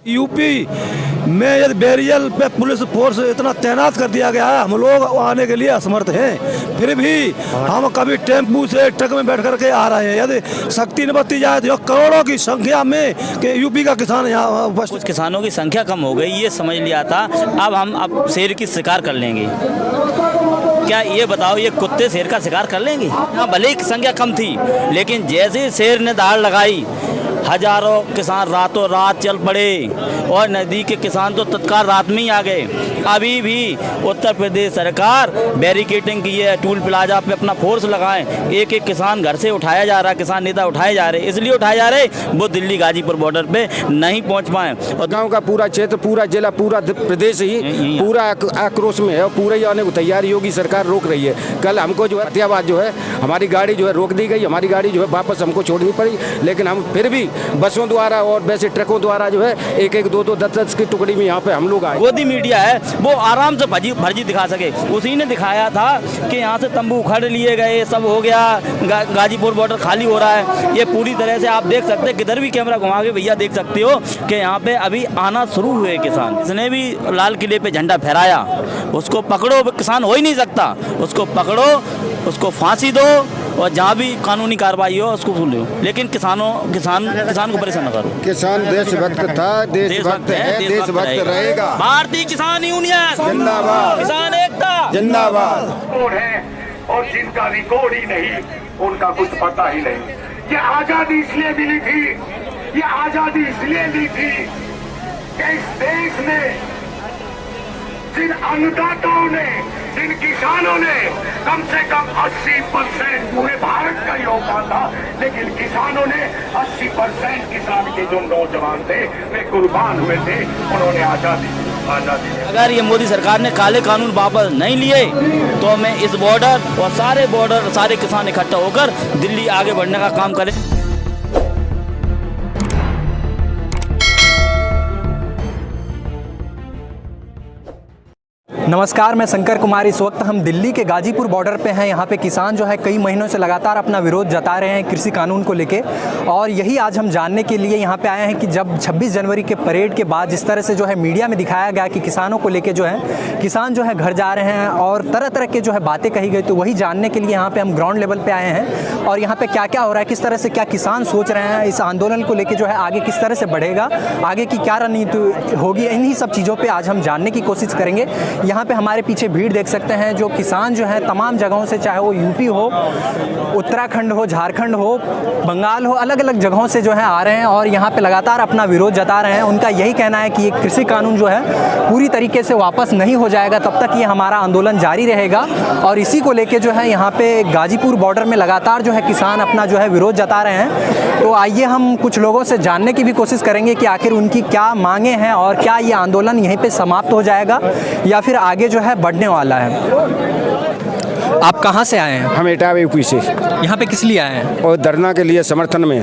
UP में यदि burial पे पुलिस फोर्स इतना तैनात कर दिया गया है, हम लोग आने के लिए असमर्थ हैं। फिर भी हम कभी टेम्पू से ट्रक में बैठ करके आ रहे हैं। यदि सख्ती न बरती जाए तो करोड़ों की संख्या में कि यूपी का किसान यहाँ उपस्थित। कुछ किसानों की संख्या कम हो गई, ये समझ लिया था। अब शेर की शिकार कर लेंगे। क्या ये बताओ, ये कुत्ते शेर का शिकार कर लेंगे? यहाँ भले ही संख्या कम थी, लेकिन जैसे शेर ने दहाड़ लगाई, हजारों किसान रातों रात चल पड़े और नदी के किसान तो तत्काल रात में ही आ गए। अभी भी उत्तर प्रदेश सरकार बैरिकेडिंग की है, टूल प्लाजा पे अपना फोर्स लगाएं। एक एक किसान घर से उठाया जा रहा है, किसान नेता उठाए जा रहे, इसलिए उठाए जा रहे वो दिल्ली गाजीपुर बॉर्डर पे नहीं पहुंच पाए। और गांव का पूरा क्षेत्र, पूरा जिला, पूरा प्रदेश ही पूरा आक्रोश में है और पूरे ही आने को तैयार योगी सरकार रोक रही है। कल हमको जो है फतेहाबाद जो है हमारी गाड़ी जो है रोक दी गई, हमारी गाड़ी जो है वापस हमको छोड़नी पड़ी, लेकिन हम फिर भी बसों द्वारा और वैसे ट्रकों द्वारा जो है एक एक दो दो 10-10 की टुकड़ी में यहाँ पे हम लोग आए। मोदी मीडिया है वो आराम से फर्जी दिखा सके, उसी ने दिखाया था कि यहाँ से तंबू उखाड़ लिए गए, सब हो गया, गाजीपुर बॉर्डर खाली हो रहा है। ये पूरी तरह से आप देख सकते हैं, किधर भी कैमरा घुमा के भैया देख सकते हो कि यहाँ पे अभी आना शुरू हुए किसान। इसने भी लाल किले पे झंडा फहराया, उसको पकड़ो, किसान हो ही नहीं सकता, उसको पकड़ो, उसको फांसी दो और जहाँ भी कानूनी कार्रवाई हो उसको सुन लो, लेकिन किसान को परेशान न करो। किसान देशभक्त था, देशभक्त है, देशभक्त रहेगा। भारतीय किसान यूनियन जिंदाबाद, किसान एकता जिंदाबाद। और जिनका रिकॉर्ड ही नहीं, उनका कुछ पता ही नहीं। ये आजादी इसलिए मिली थी, ये आजादी इसलिए ली थी कि इस देश में जिन अन्नदाताओं ने, जिन किसानों ने कम से कम 80% पूरे भारत का योगदान था, लेकिन किसानों ने 80% किसान के जो नौजवान थे वे कुर्बान हुए थे, उन्होंने आजादी। अगर ये मोदी सरकार ने काले कानून वापस नहीं लिए तो मैं इस बॉर्डर और सारे किसान इकट्ठा होकर दिल्ली आगे बढ़ने का काम करें। नमस्कार, मैं शंकर कुमार। इस वक्त हम दिल्ली के गाजीपुर बॉर्डर पे हैं। यहाँ पे किसान जो है कई महीनों से लगातार अपना विरोध जता रहे हैं कृषि कानून को लेके, और यही आज हम जानने के लिए यहाँ पे आए हैं कि जब 26 जनवरी के परेड के बाद जिस तरह से जो है मीडिया में दिखाया गया कि किसानों को लेके जो है किसान जो है घर जा रहे हैं और तरह तरह के जो है बातें कही गई, तो वही जानने के लिए यहाँ पर हम ग्राउंड लेवल पर आए हैं और यहाँ पर क्या क्या हो रहा है, किस तरह से क्या किसान सोच रहे हैं इस आंदोलन को लेकर, जो है आगे किस तरह से बढ़ेगा, आगे की क्या रणनीति होगी, इन्हीं सब चीज़ों पर आज हम जानने की कोशिश करेंगे। यहाँ पे हमारे पीछे भीड़ देख सकते हैं, जो किसान जो है तमाम जगहों से, चाहे वो यूपी हो, उत्तराखंड हो, झारखंड हो, बंगाल हो, अलग अलग जगहों से जो है आ रहे हैं और यहाँ पे लगातार अपना विरोध जता रहे हैं। उनका यही कहना है कि ये कृषि कानून जो है पूरी तरीके से वापस नहीं हो जाएगा, तब तक ये हमारा आंदोलन जारी रहेगा। और इसी को लेके जो है यहाँ पे गाजीपुर बॉर्डर में लगातार जो है किसान अपना जो है विरोध जता रहे हैं। तो आइए हम कुछ लोगों से जानने की भी कोशिश करेंगे कि आखिर उनकी क्या मांगे हैं और क्या ये आंदोलन यहीं पे समाप्त हो जाएगा या फिर आगे जो है बढ़ने वाला है। आप कहाँ से आए हैं? हम इटावा यूपी से। यहाँ पे किस लिए आए हैं? और धरना के लिए समर्थन में।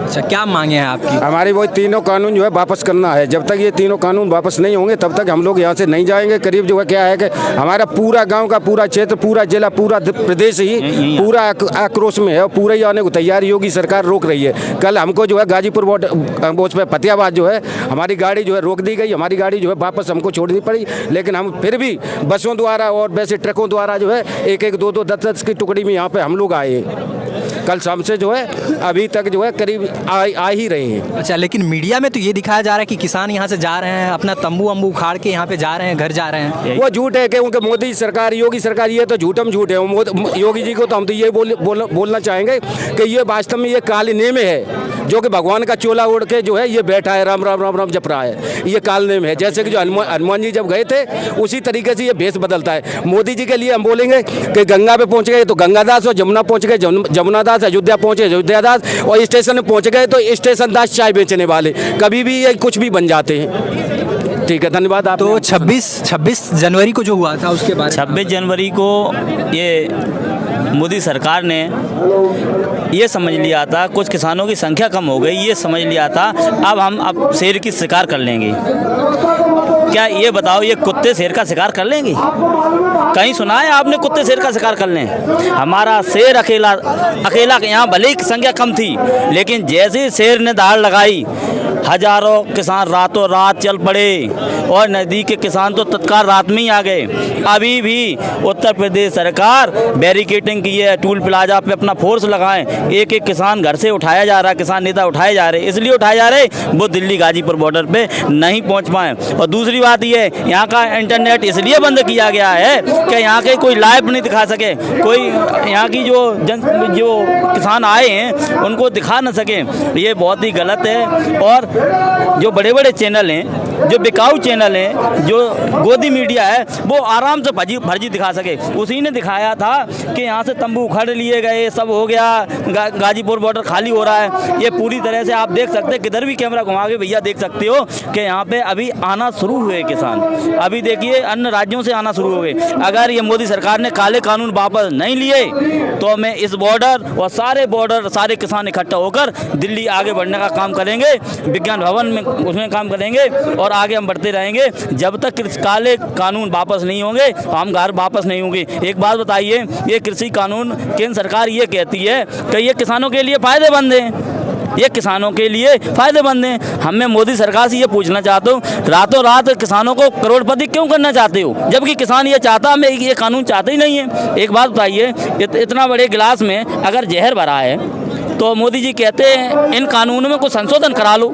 अच्छा, क्या मांगे हैं आपकी? हमारी वो तीनों कानून जो है वापस करना है। जब तक ये तीनों कानून वापस नहीं होंगे तब तक हम लोग यहाँ से नहीं जाएंगे। करीब जो है क्या है कि हमारा पूरा गांव का पूरा क्षेत्र, पूरा जिला, पूरा प्रदेश ही पूरा आक्रोश में है और पूरे ही आने को तैयार योगी सरकार रोक रही है। कल हमको जो है गाजीपुर बॉर्डर पे फतेहाबाद जो है हमारी गाड़ी जो है रोक दी गई, हमारी गाड़ी जो है वापस हमको छोड़नी पड़ी, लेकिन हम फिर भी बसों द्वारा और वैसे ट्रकों द्वारा जो है एक एक दो दो 10-10 की टुकड़ी में यहाँ पे हम लोग आए। कल शाम से जो है अभी तक जो है करीब आ ही रहे हैं। अच्छा, लेकिन मीडिया में तो ये दिखाया जा रहा है कि किसान यहाँ से जा रहे हैं, अपना तंबू वंबू उखाड़ के यहाँ पे जा रहे हैं, घर जा रहे हैं। वो झूठ है कि उनके मोदी सरकार, योगी सरकार, ये तो झूठम झूठ है। योगी जी को तो हम तो ये बोलना चाहेंगे कि ये वास्तव में ये काल नेम है, जो कि भगवान का चोला ओढ़ के जो है ये बैठा है, राम राम राम राम जप रहा है। ये काल नेम है। जैसे कि जो हनुमान जी जब गए थे उसी तरीके से ये भेष बदलता है। मोदी जी के लिए हम बोलेंगे कि गंगा पे पहुँच गए तो गंगादास, और जमुना पहुँच गए जमुना दास, अयोध्या पहुँचे अयोध्या दास, और स्टेशन में पहुँच गए तो स्टेशन दास चाय बेचने वाले। कभी भी ये कुछ भी बन जाते हैं। ठीक है, धन्यवाद। आप तो 26 जनवरी को जो हुआ था उसके बाद 26 जनवरी को ये मोदी सरकार ने ये समझ लिया था, कुछ किसानों की संख्या कम हो गई, ये समझ लिया था अब शेर की शिकार कर लेंगे। क्या ये बताओ, ये कुत्ते शेर का शिकार कर लेंगे? कहीं सुना है आपने कुत्ते शेर का शिकार कर लें? हमारा शेर अकेला यहाँ भले ही संख्या कम थी, लेकिन जैसे शेर ने दहाड़ लगाई, हजारों किसान रातों रात चल पड़े और नज़दीक के किसान तो तत्काल रात में ही आ गए। अभी भी उत्तर प्रदेश सरकार बैरिकेडिंग की है, टूल प्लाजा पे अपना फोर्स लगाएं। एक एक किसान घर से उठाया जा रहा है, किसान नेता उठाए जा रहे, इसलिए उठाए जा रहे वो दिल्ली गाजीपुर बॉर्डर पे नहीं पहुंच पाए। और दूसरी बात ये यहाँ का इंटरनेट इसलिए बंद किया गया है कि यहाँ के कोई लाइव नहीं दिखा सके, कोई यहाँ की जो किसान आए हैं उनको दिखा न सके। ये बहुत ही गलत है। और जो बड़े बड़े चैनल हैं, जो बिकाऊ चैनल हैं, जो गोदी मीडिया है, वो आराम से फर्जी दिखा सके। उसी ने दिखाया था कि यहाँ से तंबू उखाड़ लिए गए, सब हो गया, गाजीपुर बॉर्डर खाली हो रहा है। ये पूरी तरह से आप देख सकते हैं, किधर भी कैमरा घुमा के भैया देख सकते हो कि यहाँ पे अभी आना शुरू हुए किसान। अभी देखिए अन्य राज्यों से आना शुरू हो गए। अगर ये मोदी सरकार ने काले कानून वापस नहीं लिए तो मैं इस बॉर्डर और सारे किसान इकट्ठा होकर दिल्ली आगे बढ़ने का काम करेंगे, विज्ञान भवन में उसमें काम करेंगे और आगे हम बढ़ते रहेंगे। जब तक काले कानून वापस नहीं होंगे हम घर वापस नहीं होंगे। एक बात बताइए, ये कृषि कानून केंद्र सरकार ये कहती है कि ये किसानों के लिए फायदेमंद है, ये किसानों के लिए फायदेमंद हैं। हमें मोदी सरकार से ये पूछना चाहता हूँ, रातों रात किसानों को करोड़पति क्यों करना चाहते हो, जबकि किसान ये चाहता, हमें ये कानून चाहते ही नहीं है। एक बात बताइए, इतना बड़े गिलास में अगर जहर भरा है तो मोदी जी कहते हैं इन कानूनों में कुछ संशोधन करा लो,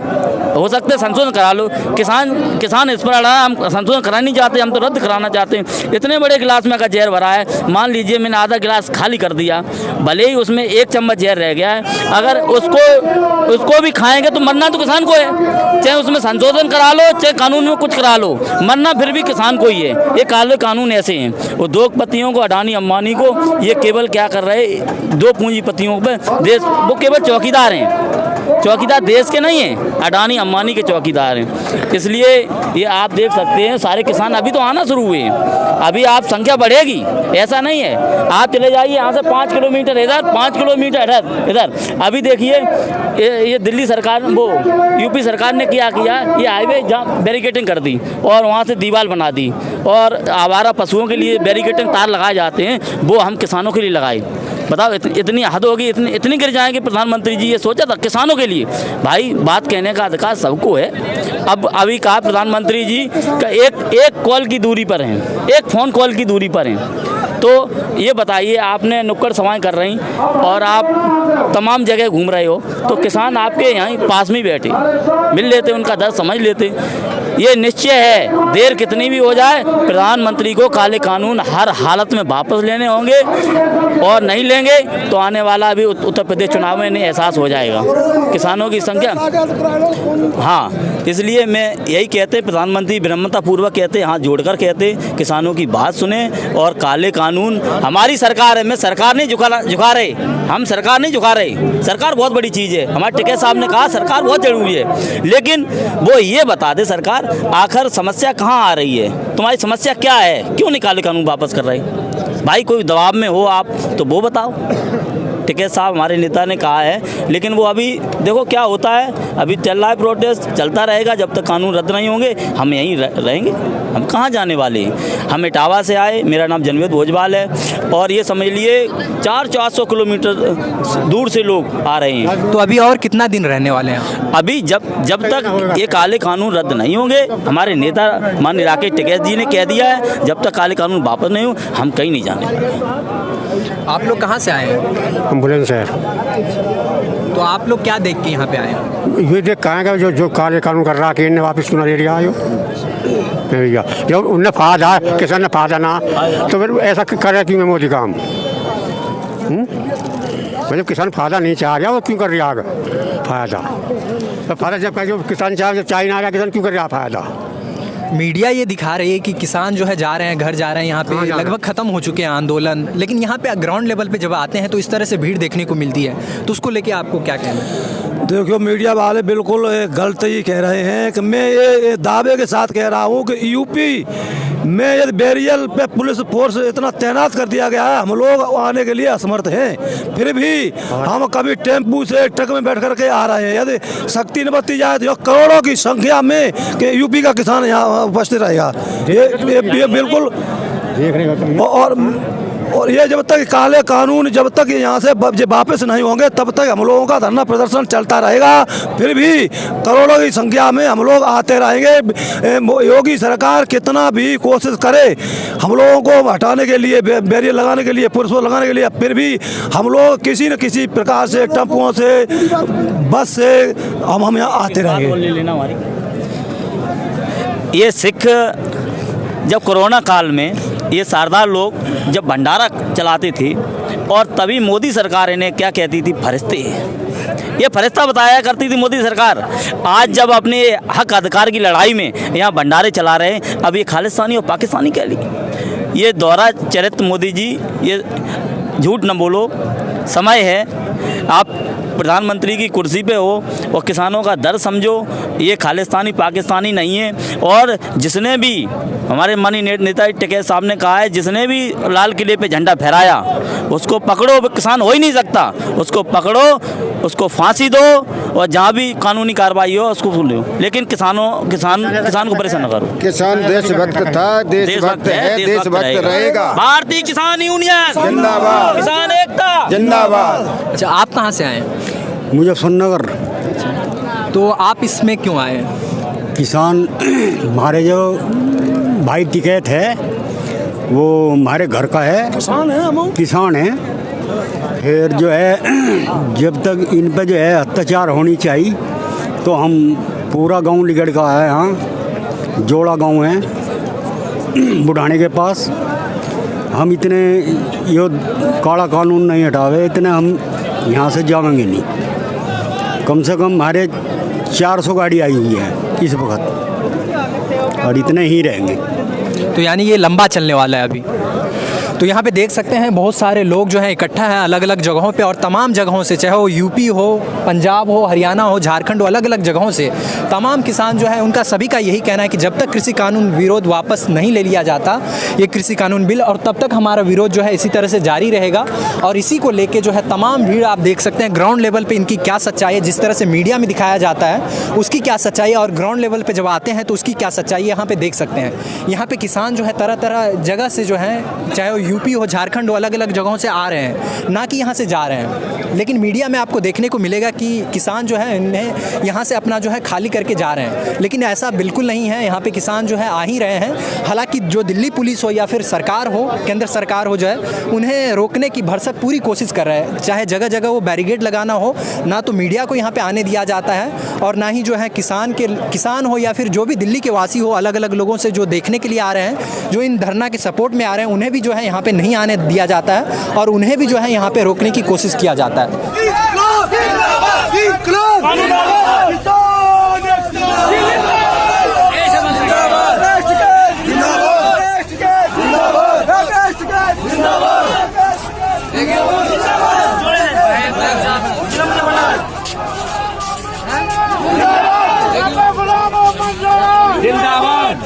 हो सकता है संशोधन करा लो। किसान इस पर अड़ा है, हम संशोधन कराना नहीं चाहते, हम तो रद्द कराना चाहते हैं। इतने बड़े गिलास में अगर जहर भरा है, मान लीजिए मैंने आधा गिलास खाली कर दिया, भले ही उसमें 1 चम्मच जहर रह गया है, अगर उसको भी खाएंगे तो मरना तो किसान को है। चाहे उसमें संशोधन करा लो, चाहे कानून में कुछ करा लो, मरना फिर भी किसान को ही है। ये काले कानून ऐसे हैं। उद्योगपतियों को, अडानी अंबानी को, ये केवल क्या कर रहे हैं, दो पूंजीपतियों पर देश, वो केवल चौकीदार हैं, चौकीदार देश के नहीं हैं, अडानी अंबानी के चौकीदार हैं। इसलिए ये आप देख सकते हैं सारे किसान अभी तो आना शुरू हुए हैं, अभी आप संख्या बढ़ेगी, ऐसा नहीं है। आप चले जाइए यहाँ से 5 किलोमीटर इधर, 5 किलोमीटर इधर। अभी देखिए ये दिल्ली सरकार, वो यूपी सरकार ने क्या किया, ये हाईवे जहाँ बैरिकेडिंग कर दी और वहाँ से दीवार बना दी और आवारा पशुओं के लिए बैरिकेडिंग तार लगाए जाते हैं, वो हम किसानों के लिए लगाए। बताओ इतनी हद होगी, इतनी गिर जाएंगे। प्रधानमंत्री जी ये सोचा था किसानों के लिए। भाई बात कहने का अधिकार सबको है। अब अभी कहा प्रधानमंत्री जी का एक कॉल की दूरी पर हैं, एक फ़ोन कॉल की दूरी पर हैं। तो ये बताइए, आपने नुक्कड़ सभाएं कर रही और आप तमाम जगह घूम रहे हो, तो किसान आपके यहाँ पास में ही बैठे मिल लेते, उनका दर्द समझ लेते। ये निश्चय है, देर कितनी भी हो जाए, प्रधानमंत्री को काले कानून हर हालत में वापस लेने होंगे और नहीं लेंगे तो आने वाला अभी उत्तर प्रदेश चुनाव में एहसास हो जाएगा किसानों की संख्या। हाँ, इसलिए मैं यही कहते, प्रधानमंत्री विनम्रतापूर्वक कहते, हाथ जोड़कर कहते, किसानों की बात सुने और काले कानून, हमारी सरकार है, मैं सरकार नहीं झुका रहे, हम सरकार नहीं झुका रहे। सरकार बहुत बड़ी चीज़ है, हमारे टिकैत साहब ने कहा सरकार बहुत ज़रूरी है, लेकिन वो ये बता दे सरकार आखिर समस्या कहाँ आ रही है, तुम्हारी समस्या क्या है, क्यों नहीं काले कानून वापस कर रहे। भाई कोई दबाव में हो आप तो वो बताओ। टिकैत साहब हमारे नेता ने कहा है, लेकिन वो अभी देखो क्या होता है, अभी चल रहा है प्रोटेस्ट, चलता रहेगा जब तक कानून रद्द नहीं होंगे। हम यहीं रहेंगे, हम कहाँ जाने वाले हैं। हम इटावा से आए, मेरा नाम जनवेद भोजपाल है और ये समझ लिए 400 किलोमीटर दूर से लोग आ रहे हैं। तो अभी और कितना दिन रहने वाले हैं? अभी जब तक ये काले कानून रद्द नहीं होंगे, हमारे नेता माननीय राकेश टिकैत जी ने कह दिया है, जब तक काले कानून वापस नहीं हो हम कहीं नहीं जाने। आप लोग कहाँ से आए हैं? एम्बुलेंस है। तो आप लोग क्या देख के यहाँ पे आए हैं? ये देख कहेंगे जो काले कानून कर रहा है कि इन्हें वापस क्यों ना ले रहा आयो भैया, जब उन्हें फायदा है, किसान ने फायदा ना, तो फिर ऐसा करे क्यों मोदी काम। मतलब किसान फायदा नहीं चाह रहा, वो क्यों कर रहा है फायदा। तो फायदा जब जो किसान चाहे, जब चाइना आ गया, किसान क्यों कर रहा फायदा। मीडिया ये दिखा रही है कि किसान जो है जा रहे हैं, घर जा रहे हैं, यहाँ पे लगभग ख़त्म हो चुके हैं आंदोलन, लेकिन यहाँ पे ग्राउंड लेवल पे जब आते हैं तो इस तरह से भीड़ देखने को मिलती है, तो उसको लेके आपको क्या कहना है? देखो मीडिया वाले बिल्कुल गलत ही कह रहे हैं कि मैं ये दावे के साथ कह रहा हूँ कि यूपी में यदि बैरियल पे पुलिस फोर्स इतना तैनात कर दिया गया है, हम लोग आने के लिए असमर्थ हैं, फिर भी हम कभी टेम्पू से ट्रक में बैठ करके आ रहे हैं। यदि शक्ति न बरती जाए तो करोड़ों की संख्या में कि यूपी का किसान यहाँ उपस्थित रहेगा। ये बिल्कुल और ये जब तक काले कानून जब तक यहाँ से वापस नहीं होंगे तब तक हम लोगों का धरना प्रदर्शन चलता रहेगा। फिर भी करोड़ों की संख्या में हम लोग आते रहेंगे। योगी सरकार कितना भी कोशिश करे हम लोगों को हटाने के लिए, बैरियर लगाने के लिए, पुलिस लगाने के लिए, फिर भी हम लोग किसी न किसी प्रकार से टेम्पुओं से, बस से हम यहाँ आते रहेंगे। ये सिख जब कोरोना काल में ये सरदार लोग जब भंडारा चलाते थे और तभी मोदी सरकार इन्हें क्या कहती थी, फरिश्ते। ये फरिश्ता बताया करती थी मोदी सरकार। आज जब अपने हक अधिकार की लड़ाई में यहाँ भंडारे चला रहे हैं, अब ये खालिस्तानी और पाकिस्तानी कह ली। ये दोहरा चरित्र मोदी जी, ये झूठ न बोलो। समय है, आप प्रधानमंत्री की कुर्सी पे हो और किसानों का दर्द समझो। ये खालिस्तानी पाकिस्तानी नहीं है। और जिसने भी हमारे माननीय नेता टिकैत साहब ने कहा है, जिसने भी लाल किले पे झंडा फहराया उसको पकड़ो, किसान हो ही नहीं सकता। उसको पकड़ो, उसको फांसी दो और जहाँ भी कानूनी कार्रवाई हो उसको सुन लो, लेकिन किसान को परेशान न करो। किसान देशभक्त था, देशभक्त है, देशभक्त रहेगा। भारतीय किसान यूनियन जिंदाबाद, किसान एकता जिंदाबाद। अच्छा, आप कहाँ से आए? मुजफ्फरनगर। तो आप इसमें क्यों आए? किसान हमारे जो भाई टिकैत है वो हमारे घर का है, किसान है। फिर जो है जब तक इन पे जो है अत्याचार होनी चाहिए, तो हम पूरा गांव लिगड़ का है। हाँ, जोड़ा गांव है बुढ़ाने के पास। हम इतने यो काला कानून नहीं हटावे, इतने हम यहाँ से जाएंगे नहीं। कम से कम हमारे 400 गाड़ी आई हुई है इस वक्त, और इतने ही रहेंगे। तो यानी ये लंबा चलने वाला है अभी। तो यहाँ पे देख सकते हैं बहुत सारे लोग जो हैं इकट्ठा हैं अलग अलग जगहों पे, और तमाम जगहों से, चाहे वो यूपी हो, पंजाब हो, हरियाणा हो, झारखंड हो, अलग अलग जगहों से तमाम किसान जो है उनका सभी का यही कहना है कि जब तक कृषि कानून विरोध वापस नहीं ले लिया जाता, ये कृषि कानून बिल, और तब तक हमारा विरोध जो है इसी तरह से जारी रहेगा। और इसी को लेके जो है तमाम भीड़ आप देख सकते हैं ग्राउंड लेवल पर इनकी क्या सच्चाई है। जिस तरह से मीडिया में दिखाया जाता है उसकी क्या सच्चाई है, और ग्राउंड लेवल पर जब आते हैं तो उसकी क्या सच्चाई है यहाँ पर देख सकते हैं। यहाँ पर किसान जो है तरह तरह जगह से जो है, चाहे वो यूपी हो, झारखंड, अलग अलग जगहों से आ रहे हैं, ना कि यहाँ से जा रहे हैं। लेकिन मीडिया में आपको देखने को मिलेगा कि किसान जो है इन्हें यहाँ से अपना जो है खाली करके जा रहे हैं, लेकिन ऐसा बिल्कुल नहीं है। यहाँ पे किसान जो है आ ही रहे हैं। हालांकि जो दिल्ली पुलिस हो या फिर सरकार हो, केंद्र सरकार हो, जो है उन्हें रोकने की भरसक पूरी कोशिश कर रहे हैं। चाहे जगह जगह वो बैरिकेड लगाना हो, ना तो मीडिया को यहाँ पर आने दिया जाता है, और ना ही जो है किसान हो या फिर जो भी दिल्ली के वासी हो, अलग अलग लोगों से जो देखने के लिए आ रहे हैं, जो इन धरना के सपोर्ट में आ रहे हैं, उन्हें भी जो है यहाँ पर नहीं आने दिया जाता है, और उन्हें भी जो है यहाँ पे रोकने की कोशिश किया जाता है। जिंदाबाद।